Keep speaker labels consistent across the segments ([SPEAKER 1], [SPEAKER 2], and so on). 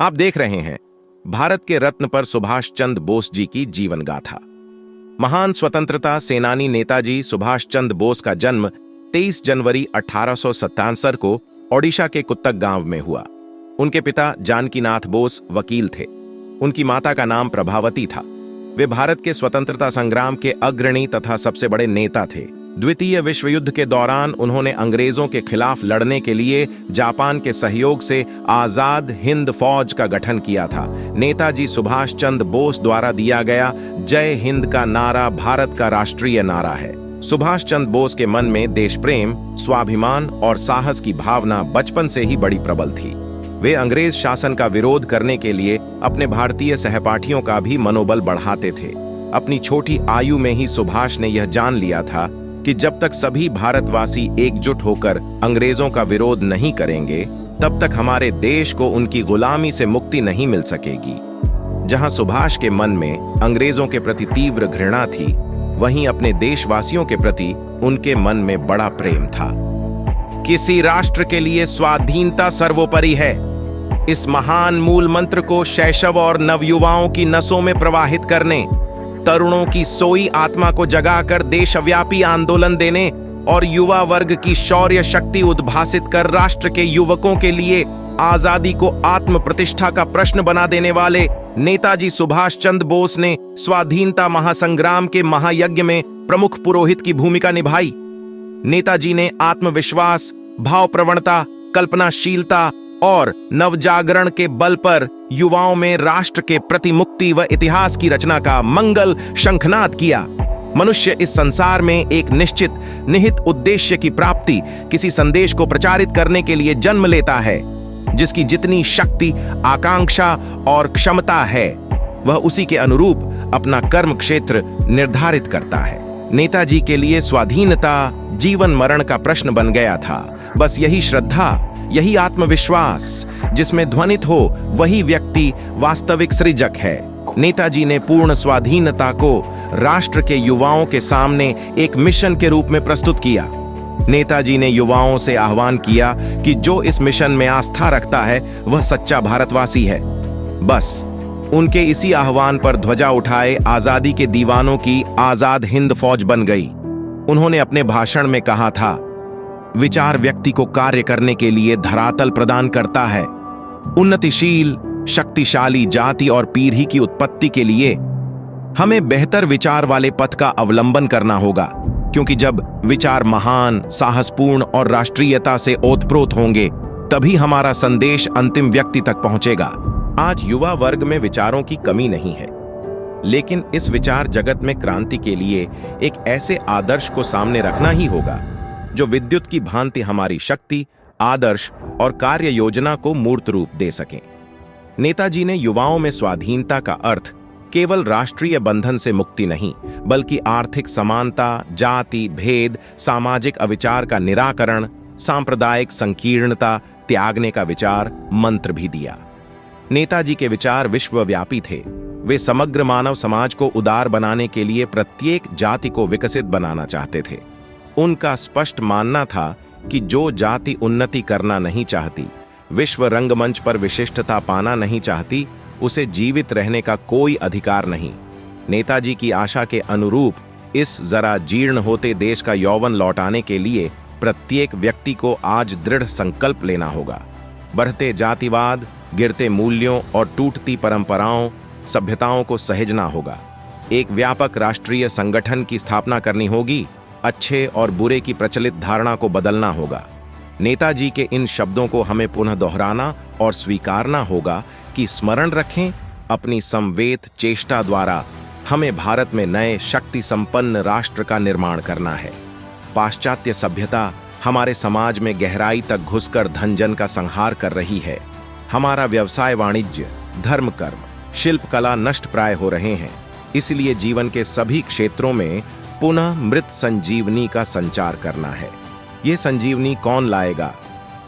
[SPEAKER 1] आप देख रहे हैं भारत के रत्न पर सुभाष चंद्र बोस जी की जीवन गाथा। महान स्वतंत्रता सेनानी नेताजी सुभाष चंद्र बोस का जन्म 23 जनवरी 1857 को ओडिशा के कुत्तक गांव में हुआ। उनके पिता जानकीनाथ बोस वकील थे। उनकी माता का नाम प्रभावती था। वे भारत के स्वतंत्रता संग्राम के अग्रणी तथा सबसे बड़े नेता थे। द्वितीय विश्व युद्ध के दौरान उन्होंने अंग्रेजों के खिलाफ लड़ने के लिए जापान के सहयोग से आजाद हिंद फौज का गठन किया था। नेताजी सुभाष चंद्र बोस द्वारा दिया गया जय हिंद का नारा भारत का राष्ट्रीय नारा है। सुभाष चंद्र बोस के मन में देश प्रेम, स्वाभिमान और साहस की भावना बचपन से ही बड़ी प्रबल थी। वे अंग्रेज शासन का विरोध करने के लिए अपने भारतीय सहपाठियों का भी मनोबल बढ़ाते थे। अपनी छोटी आयु में ही सुभाष ने यह जान लिया था कि जब तक सभी भारतवासी एकजुट होकर अंग्रेजों का विरोध नहीं करेंगे, तब तक हमारे देश को उनकी गुलामी से मुक्ति नहीं मिल सकेगी। जहां सुभाष के मन में अंग्रेजों के प्रति तीव्र घृणा थी, वहीं अपने देशवासियों के प्रति उनके मन में बड़ा प्रेम था। किसी राष्ट्र के लिए स्वाधीनता सर्वोपरि है। इस महान मूल मंत्र को शैशव और नवयुवाओं की नसों में प्रवाहित करने, तरुणों की सोई आत्मा को जगाकर देशव्यापी आंदोलन देने और युवा वर्ग की शौर्य शक्ति उद्भासित कर राष्ट्र के युवकों के लिए आजादी को आत्म प्रतिष्ठा का प्रश्न बना देने वाले नेताजी सुभाष चंद्र बोस ने स्वाधीनता महासंग्राम के महायज्ञ में प्रमुख पुरोहित की भूमिका निभाई। नेताजी ने आत्मविश्वास, भाव प्रवणता, कल्पनाशीलता और नवजागरण के बल पर युवाओं में राष्ट्र के प्रति मुक्ति व इतिहास की रचना का मंगल शंखनाद किया। मनुष्य इस संसार में एक निश्चित निहित उद्देश्य की प्राप्ति, किसी संदेश को प्रचारित करने के लिए जन्म लेता है। जिसकी जितनी शक्ति, आकांक्षा और क्षमता है, वह उसी के अनुरूप अपना कर्म क्षेत्र निर्धारित करता है। नेताजी के लिए स्वाधीनता जीवन मरण का प्रश्न बन गया था। बस यही श्रद्धा, यही आत्मविश्वास जिसमें ध्वनित हो, वही व्यक्ति वास्तविक सृजक है। नेताजी ने पूर्ण स्वाधीनता को राष्ट्र के युवाओं के सामने एक मिशन के रूप में प्रस्तुत किया। नेताजी ने युवाओं से आह्वान किया कि जो इस मिशन में आस्था रखता है, वह सच्चा भारतवासी है। बस उनके इसी आह्वान पर ध्वजा उठाए आजादी के दीवानों की आजाद हिंद फौज बन गई। उन्होंने अपने भाषण में कहा था, विचार व्यक्ति को कार्य करने के लिए धरातल प्रदान करता है। उन्नतिशील, शक्तिशाली जाति और पीढ़ी की उत्पत्ति के लिए हमें बेहतर विचार वाले पथ का अवलंबन करना होगा, क्योंकि जब विचार महान, साहसपूर्ण और राष्ट्रीयता से ओतप्रोत होंगे, तभी हमारा संदेश अंतिम व्यक्ति तक पहुंचेगा। आज युवा वर्ग में विचारों की कमी नहीं है, लेकिन इस विचार जगत में क्रांति के लिए एक ऐसे आदर्श को सामने रखना ही होगा जो विद्युत की भांति हमारी शक्ति, आदर्श और कार्य योजना को मूर्त रूप दे सकें। नेताजी ने युवाओं में स्वाधीनता का अर्थ केवल राष्ट्रीय बंधन से मुक्ति नहीं, बल्कि आर्थिक समानता, जाति भेद, सामाजिक अविचार का निराकरण, सांप्रदायिक संकीर्णता त्यागने का विचार मंत्र भी दिया। नेताजी के विचार विश्वव्यापी थे। वे समग्र मानव समाज को उदार बनाने के लिए प्रत्येक जाति को विकसित बनाना चाहते थे। उनका स्पष्ट मानना था कि जो जाति उन्नति करना नहीं चाहती, विश्व रंगमंच पर विशिष्टता पाना नहीं चाहती, उसे जीवित रहने का कोई अधिकार नहीं। नेताजी की आशा के अनुरूप इस जरा जीर्ण होते देश का यौवन लौटाने के लिए प्रत्येक व्यक्ति को आज दृढ़ संकल्प लेना होगा। बढ़ते जातिवाद, गिरते मूल्यों और टूटती परंपराओं, सभ्यताओं को सहेजना होगा। एक व्यापक राष्ट्रीय संगठन की स्थापना करनी होगी। अच्छे और बुरे की प्रचलित धारणा को बदलना होगा। नेताजी के इन शब्दों को हमें पुनः दोहराना और स्वीकारना होगा कि स्मरण रखें, अपनी संवेद चेष्टा द्वारा हमें भारत में नए शक्ति संपन्न राष्ट्र का निर्माण करना है। पाश्चात्य सभ्यता हमारे समाज में गहराई तक घुसकर धन-जन का संहार कर रही है। हमारा व्यवसाय, वाणिज्य, धर्म, कर्म, शिल्प कला नष्ट प्राय हो रहे हैं। इसलिए जीवन के सभी क्षेत्रों में पुनः मृत संजीवनी का संचार करना है। यह संजीवनी कौन लाएगा?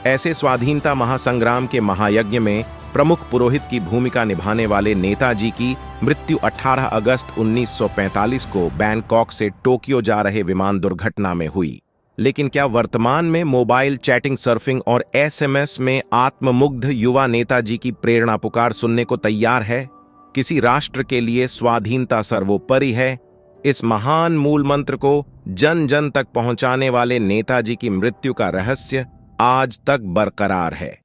[SPEAKER 1] ऐसे स्वाधीनता महासंग्राम के महायज्ञ में प्रमुख पुरोहित की भूमिका निभाने वाले नेताजी की मृत्यु 18 अगस्त 1945 को बैंकॉक से टोक्यो जा रहे विमान दुर्घटना में हुई। लेकिन क्या वर्तमान में मोबाइल चैटिंग, सर्फिंग और एसएमएस में आत्ममुग्ध युवा नेताजी की प्रेरणा पुकार सुनने को तैयार है? किसी राष्ट्र के लिए स्वाधीनता सर्वोपरि है। इस महान मूल मंत्र को जन जन तक पहुंचाने वाले नेताजी की मृत्यु का रहस्य आज तक बरकरार है।